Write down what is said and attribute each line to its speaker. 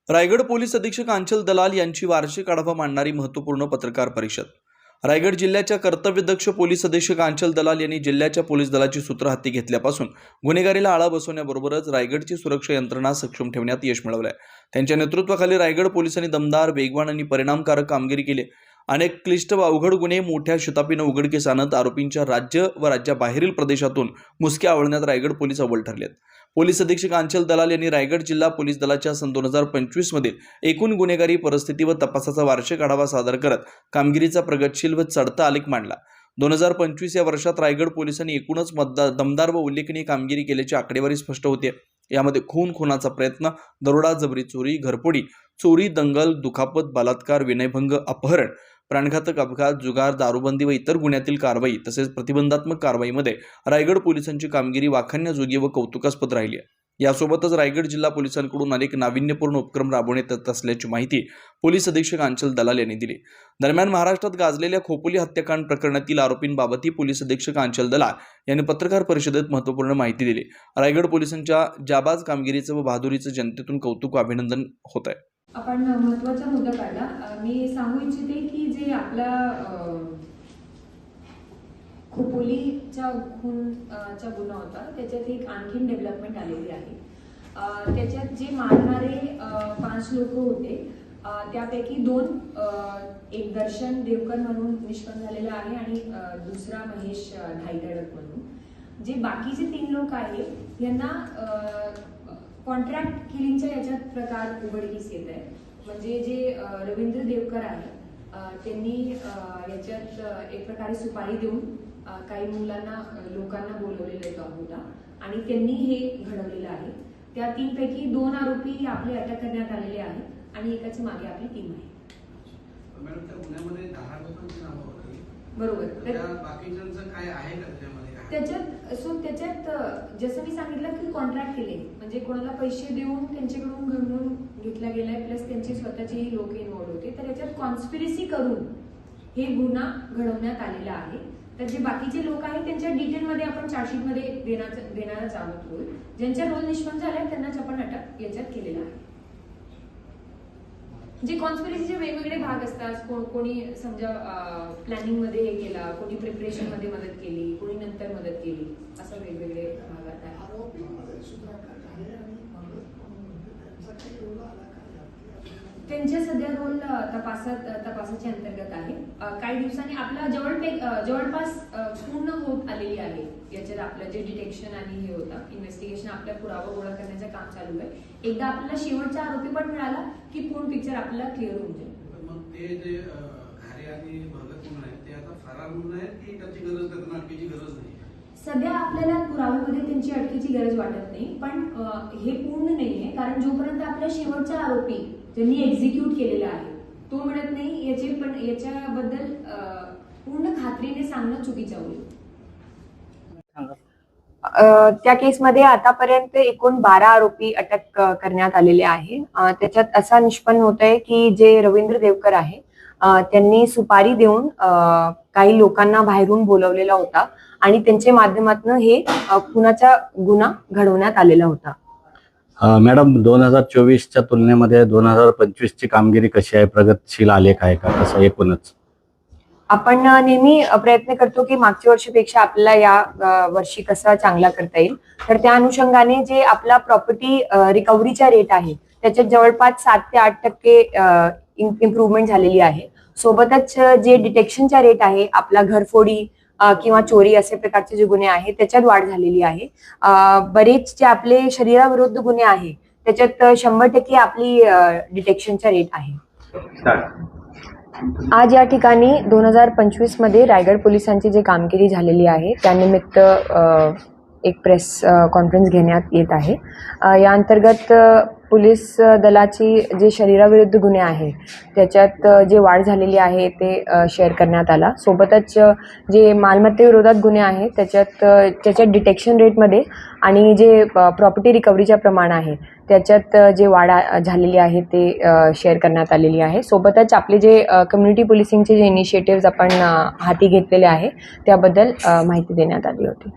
Speaker 1: Raigad police अधीक्षक आंचल दलाल यांची वार्षिक आढावा मांडणारी महत्त्वपूर्ण पत्रकार परिषद। रायगड जिल्ह्याच्या कर्तव्यदक्ष पोलीस अधीक्षक आंचल दलाल यांनी जिल्ह्याच्या पोलीस दलाची सूत्र हाती घेतल्यापासून गुन्हेगारीला आळा बसवण्याबरोबरच रायगडची सुरक्षा यंत्रणा सक्षम ठेवण्यात यश मिळवले आहे। त्यांच्या नेतृत्वाखाली रायगड पोलिसांनी दमदार, वेगवान आणि परिणामकारक कामगिरी केली। अनेक क्लिष्ट व अवघड गुन्हे मोठ्या शतापीने उघडकीस आणत आरोपींच्या राज्य व राज्याबाहेरील प्रदेशातून मुसक्या आवळण्यात रायगड पोलीस अव्वल ठरले आहेत। पोलीस अधीक्षक आंचल दलाल यांनी रायगड जिल्हा पोलीस दलाच्या सन 2025 मधील एकूण गुन्हेगारी परिस्थिती व तपासाचा वार्षिक आढावा सादर करत कामगिरीचा प्रगतशील व चढता आलेख मांडला। 2025 या वर्षात रायगड पोलिसांनी एकूणच दमदार व उल्लेखनीय कामगिरी केल्याची आकडेवारी स्पष्ट होते। यामध्ये खुनाचा प्रयत्न, दरोडा, जबरी चोरी, घरफोडी, चोरी, दंगल, दुखापत, बलात्कार, विनयभंग, अपहरण, प्राणघातक अपघात, जुगार, दारूबंदी व इतर गुन्ह्यातील कारवाई तसेच प्रतिबंधात्मक कारवाईमध्ये रायगड पोलिसांची कामगिरी वाखाणण्याजोगी व कौतुकास्पद राहिली आहे। यासोबतच रायगड जिल्हा पोलिसांकडून अनेक नाविन्यपूर्ण उपक्रम राबवण्यात येत असल्याची माहिती पोलीस अधीक्षक आंचल दलाल यांनी दिली। दरम्यान महाराष्ट्रात गाजलेल्या खोपोली हत्याकांड प्रकरणातील आरोपींबाबतही पोलीस अधीक्षक आंचल दलाल यांनी पत्रकार परिषदेत महत्त्वपूर्ण माहिती दिली। रायगड पोलिसांच्या जाबाज कामगिरीचं व बहादुरीचं जनतेतून कौतुक व अभिनंदन होत आहे।
Speaker 2: आपण महत्त्वाचा मुद्दा काढला। मी सांगू इच्छिते की जे आपला खोपोलीचा खूनचा गुन्हा होता त्याच्यात एक आणखीन डेव्हलपमेंट आलेली आहे। त्याच्यात जे मारणारे 5 लोक होते त्यापैकी 2 एक दर्शन देवकर म्हणून निष्पन्न झालेला आहे आणि दुसरा महेश धायगडक म्हणून। जे बाकीचे 3 लोक आहेत यांना कॉन्ट्रॅक्ट किलिंगच्या याच्यात प्रकार उघडकीस येत आहे। म्हणजे जे रवींद्र देवकर आहे त्यांनी याच्यात एक प्रकारे सुपारी देऊन काही लोकांना बोलवलेला होता आणि त्यांनी हे घडवलेलं आहे। त्या 3 पैकी 2 आरोपी आपले अटक करण्यात आलेले आहेत आणि एकाची मागे आपली टीम आहे।
Speaker 3: मॅडम, त्या गुन्ह्यामध्ये 10 लोकांची नावं होती,
Speaker 2: बरोबर।
Speaker 3: त्या बाकीच्यांचं काय आहे का
Speaker 2: त्याच्यात जसं मी सांगितलं की कॉन्ट्रॅक्ट केले म्हणजे कोणाला पैसे देऊन त्यांच्याकडून घडवून घेतला गेलाय, प्लस त्यांचे स्वतःचे लोक इन्व्हॉल्व होते। तर याच्यात कॉन्स्पिरसी करून हे गुन्हा घडवण्यात आलेला आहे। तर जे बाकीचे लोक आहेत त्यांच्या डिटेलमध्ये आपण चार्जशीटमध्ये देणारच आहोत। ज्यांच्या रोल निष्पन्न झाले त्यांनाच आपण अटक याच्यात केलेला आहे। जे कॉन्स्पिरसीचे वेगवेगळे भाग असतात, कोणी समजा प्लॅनिंग मध्ये हे केला, कोणी प्रिपरेशन मध्ये मदत केली, कोणी नंतर मदत केली, असं वेगवेगळे भाग आहेत। त्यांचे सध्या रोल तपासाच्या अंतर्गत आहे। काही दिवसांनी आपला जवळपास पूर्ण होत आलेली आहे। याच्यात आपलं जे डिटेक्शन आणि हे होता इन्व्हेस्टिगेशन, आपल्या पुरावा गोळा करण्याचं काम चालू आहे। एकदा आपल्याला शेवटचा आरोपी पण मिळाला की पूर्ण पिक्चर आपल्याला क्लिअर होऊन जाईल।
Speaker 3: मग ते जे घारे आणि भगत म्हणून आहेत ते आता फरार म्हणून आहेत की त्याची गरज, त्यांना अटकेची गरज नाही?
Speaker 2: सध्या आपल्याला पुराव्यामध्ये त्यांची अटकेची गरज वाटत नाही, पण हे पूर्ण नाहीये कारण जोपर्यंत आपला शेवटचा आरोपी ज्यांनी एक्झिक्यूट केलेला आहे तो मिळत नाही, याच्याबद्दल पूर्ण खात्रीने सांगणं चुकीचं होईल।
Speaker 4: त्या केसमध्ये आतापर्यंत एकूण 12 आरोपी अटक करण्यात आलेले आहे। त्याच्यात असा निष्पन्न होत आहे की जे रवींद्र देवकर आहे त्यांनी सुपारी देऊन काही लोकांना बाहेरून बोलवलेला होता आणि त्यांच्या माध्यमातून हे खुनाचा गुन्हा घडवण्यात आलेला होता।
Speaker 5: मॅडम, 2024च्या तुलनेमध्ये 2025ची कामगिरी कशी आहे? प्रगतशील आलेख आहे का? कसं एकूणच
Speaker 4: आपण नेहमी प्रयत्न करतो की मागच्या वर्षीपेक्षा आपल्याला या वर्षी कसा चांगला करता येईल। तर त्या अनुषंगाने जे आपला प्रॉपर्टी रिकव्हरीचा रेट आहे त्याच्यात जवळपास 7 ते 8% इम्प्रूव्हमेंट झालेली आहे। सोबतच जे डिटेक्शनचा रेट आहे, आपला घरफोडी किंवा चोरी असे प्रकारचे जे गुन्हे आहेत त्याच्यात वाढ झालेली आहे। बरेच जे आपले शरीराविरुद्ध गुन्हे आहे त्याच्यात 100% आपली डिटेक्शनचा रेट आहे। आज या ठिकाणी 2025 मध्ये रायगड पोलिसांची जी कामगिरी झालेली आहे त्यानिमित्त एक प्रेस कॉन्फरन्स घेण्यात येत आहे। या अंतर्गत पोलीस दलाची जे शरीराविरुद्ध गुन्हे आहे त्याच्यात जे वाढ झालेली आहे ते शेअर करण्यात आला। सोबतच जे मालमत्तेविरोधात गुन्हे आहेत त्याच्यात डिटेक्शन रेटमध्ये आणि जे प्रॉपर्टी रिकव्हरीचे प्रमाण आहे त्याच्यात जे वाढ झालेली आहे ते शेअर करण्यात आलेली आहे। सोबतच आपले जे कम्युनिटी पोलिसिंगचे जे इनिशिएटिव्ह आपण हाती घेतलेले आहे त्याबद्दल माहिती देण्यात आली होती।